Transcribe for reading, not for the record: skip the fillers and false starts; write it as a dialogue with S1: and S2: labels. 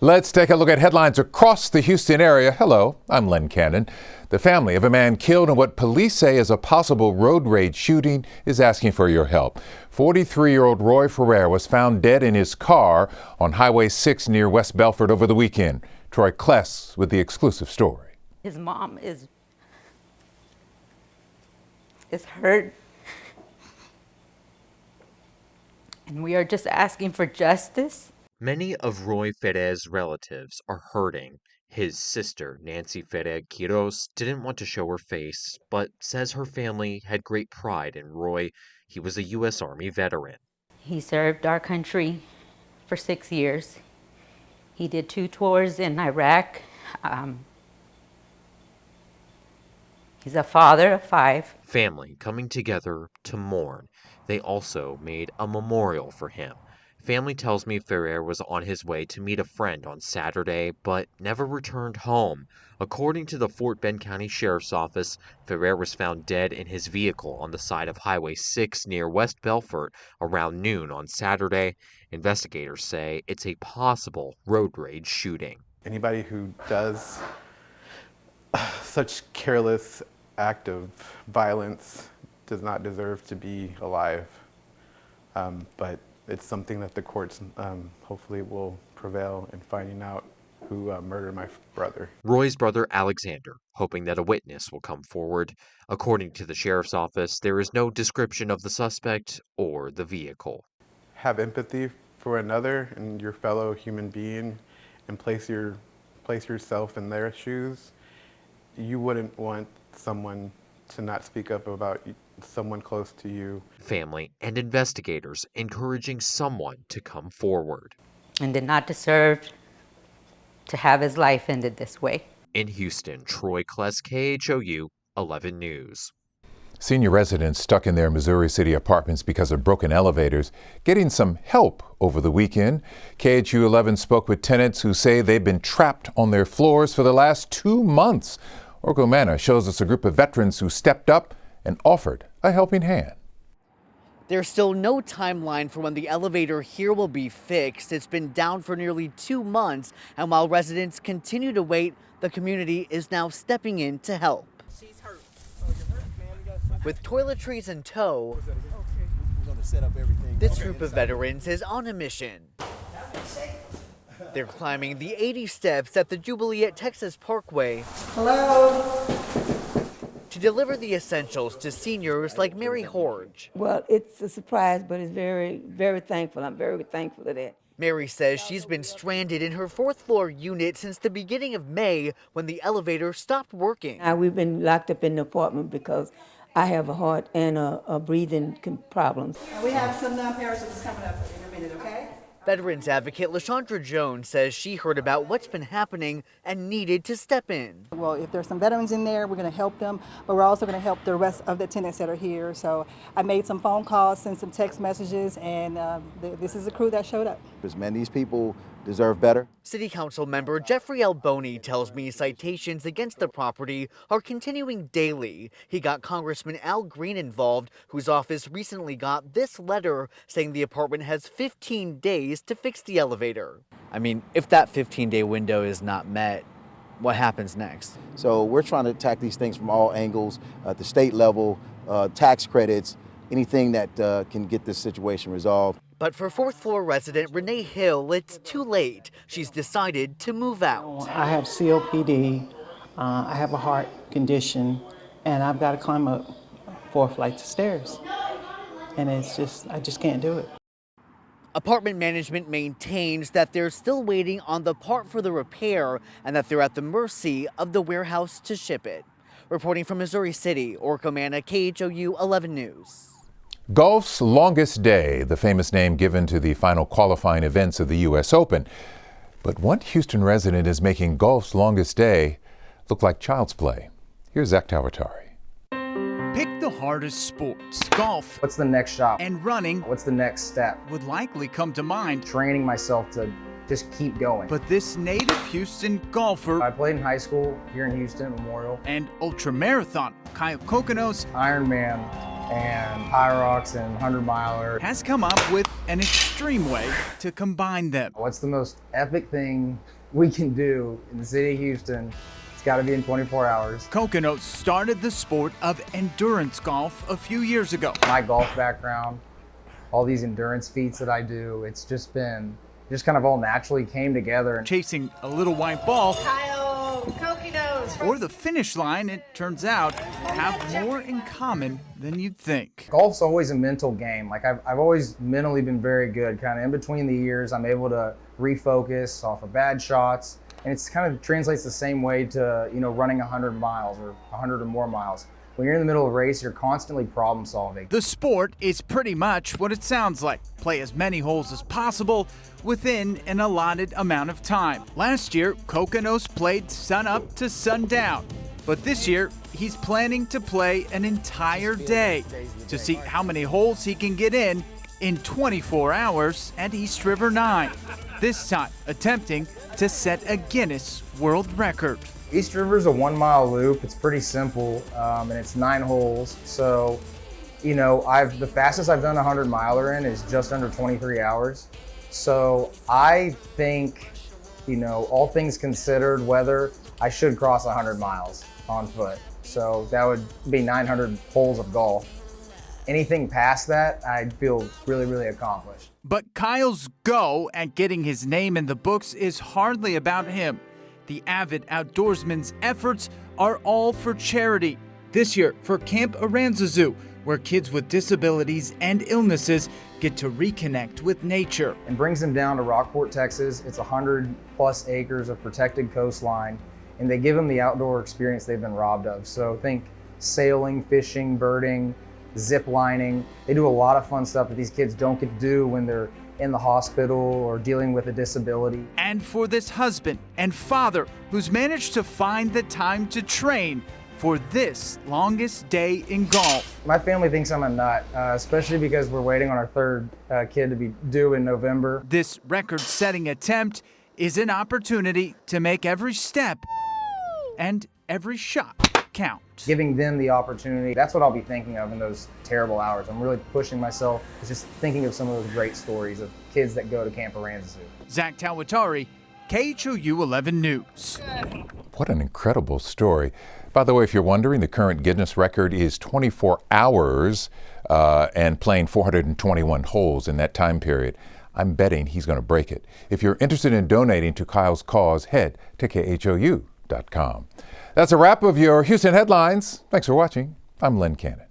S1: Let's take a look at headlines across the Houston area. Hello, I'm Len Cannon. The family of a man killed in what police say is a possible road rage shooting is asking for your help. 43-year-old Roy Ferrer was found dead in his car on Highway 6 near West Belford over the weekend. Troy Kless with the exclusive story.
S2: His mom is hurt, and we are just asking for justice.
S3: Many of Roy Ferrer's relatives are hurting. His sister, Nancy Ferrer Quiros, didn't want to show her face, but says her family had great pride in Roy. He was a U.S. Army veteran.
S2: He served our country for 6 years. He did 2 tours in Iraq. He's a father of 5.
S3: Family coming together to mourn. They also made a memorial for him. Family tells me Ferrer was on his way to meet a friend on Saturday, but never returned home. According to the Fort Bend County Sheriff's Office, Ferrer was found dead in his vehicle on the side of Highway 6 near West Belfort around noon on Saturday. Investigators say it's a possible road rage shooting.
S4: Anybody who does such careless act of violence does not deserve to be alive, but it's something that the courts hopefully will prevail in finding out who murdered my brother.
S3: Roy's brother Alexander, hoping that a witness will come forward. According to the sheriff's office, there is no description of the suspect or the vehicle.
S4: Have empathy for another and your fellow human being and place yourself in their shoes. You wouldn't want someone to not speak up about someone close to you.
S3: Family and investigators encouraging someone to come forward.
S2: And did not deserve to have his life ended this way.
S3: In Houston, Troy Kless, KHOU 11 News.
S1: Senior residents stuck in their Missouri City apartments because of broken elevators getting some help over the weekend. KHOU 11 spoke with tenants who say they've been trapped on their floors for the last 2 months. Orko Manna shows us a group of veterans who stepped up and offered a helping hand.
S5: There's still no timeline for when the elevator here will be fixed. It's been down for nearly 2 months, and while residents continue to wait, the community is now stepping in to help.
S6: She's hurt. Oh, you're hurt, man.
S5: With toiletries in tow,
S6: We're going to set up everything.
S5: this group of veterans is on a mission. They're climbing the 80 steps at the Jubilee at Texas Parkway.
S7: Hello.
S5: To deliver the essentials to seniors like Mary Horge.
S7: Well, it's a surprise, but it's very, very thankful. I'm very thankful for that.
S5: Mary says she's been stranded in her 4th floor unit since the beginning of May when the elevator stopped working.
S7: We've been locked up in the apartment because I have a heart and a breathing problems.
S8: We have some non-perishables coming up in a minute, okay?
S5: Veterans advocate LaShondra Jones says she heard about what's been happening and needed to step in.
S8: Well, if there's some veterans in there, we're going to help them, but we're also going to help the rest of the tenants that are here. So I made some phone calls, sent some text messages, and this is the crew that showed up.
S9: Man, these people deserve better.
S5: City Council member Jeffrey Alboni tells me citations against the property are continuing daily. He got Congressman Al Green involved, whose office recently got this letter saying the apartment has 15 days to fix the elevator. I mean, if that 15-day window is not met, what happens next?
S9: So we're trying to attack these things from all angles, at the state level, tax credits, anything that can get this situation resolved.
S5: But for 4th floor resident Renee Hill, it's too late. She's decided to move out.
S10: I have COPD, I have a heart condition, and I've got to climb up 4 flights of stairs. And I just can't do it.
S5: Apartment management maintains that they're still waiting on the part for the repair and that they're at the mercy of the warehouse to ship it. Reporting from Missouri City, Orko Manna, KHOU 11 News.
S1: Golf's longest day, the famous name given to the final qualifying events of the U.S. Open. But one Houston resident is making golf's longest day look like child's play. Here's Zach Tawartari.
S11: Pick the hardest sports. Golf.
S12: What's the next shot?
S11: And running.
S12: What's the next step?
S11: Would likely come to mind.
S12: Training myself to just keep going.
S11: But this native Houston golfer.
S12: I played in high school here in Houston, Memorial.
S11: And ultramarathon, KHOU Ironman.
S12: and high rocks and 100-miler.
S11: Has come up with an extreme way to combine them.
S12: What's the most epic thing we can do in the city of Houston? It's got to be in 24 hours.
S11: KHOU started the sport of endurance golf a few years ago.
S12: My golf background, all these endurance feats that I do, it's just kind of all naturally came together.
S11: Chasing a little white ball,
S13: KHOU,
S11: or the finish line, it turns out, have more in common than you'd think.
S12: Golf's always a mental game. Like I've always mentally been very good. Kind of in between the years, I'm able to refocus off of bad shots, and it's kind of translates the same way to, you know, running 100 miles or 100 or more miles. When you're in the middle of a race, you're constantly problem solving.
S11: The sport is pretty much what it sounds like. Play as many holes as possible within an allotted amount of time. Last year, KHOU played sun up to sundown. But this year, he's planning to play an entire day to see how many holes he can get in 24 hours at East River 9. This time, attempting to set a Guinness World Record.
S12: East River's a 1-mile loop. It's pretty simple, and it's 9 holes. So, you know, the fastest I've done a 100-miler in is just under 23 hours. So I think, you know, all things considered, whether I should cross 100 miles on foot. So that would be 900 holes of golf. Anything past that, I'd feel really, really accomplished.
S11: But Kyle's go at getting his name in the books is hardly about him. The avid outdoorsman's efforts are all for charity. This year for Camp Aranzazu, where kids with disabilities and illnesses get to reconnect with nature.
S12: And brings them down to Rockport, Texas. It's 100+ acres of protected coastline, and they give them the outdoor experience they've been robbed of. So think sailing, fishing, birding, zip lining. They do a lot of fun stuff that these kids don't get to do when they're in the hospital or dealing with a disability.
S11: And for this husband and father who's managed to find the time to train for this longest day in golf.
S12: My family thinks I'm a nut, especially because we're waiting on our third kid to be due in November.
S11: This record-setting attempt is an opportunity to make every step and every shot count.
S12: Giving them the opportunity, that's what I'll be thinking of in those terrible hours. I'm really pushing myself, just thinking of some of those great stories of kids that go to Camp Aranzazu.
S11: Zach Tawatari, KHOU 11 News.
S1: What an incredible story. By the way, if you're wondering, the current Guinness record is 24 hours and playing 421 holes in that time period. I'm betting he's going to break it. If you're interested in donating to Kyle's cause, head to KHOU.com. That's a wrap of your Houston headlines. Thanks for watching. I'm Len Cannon.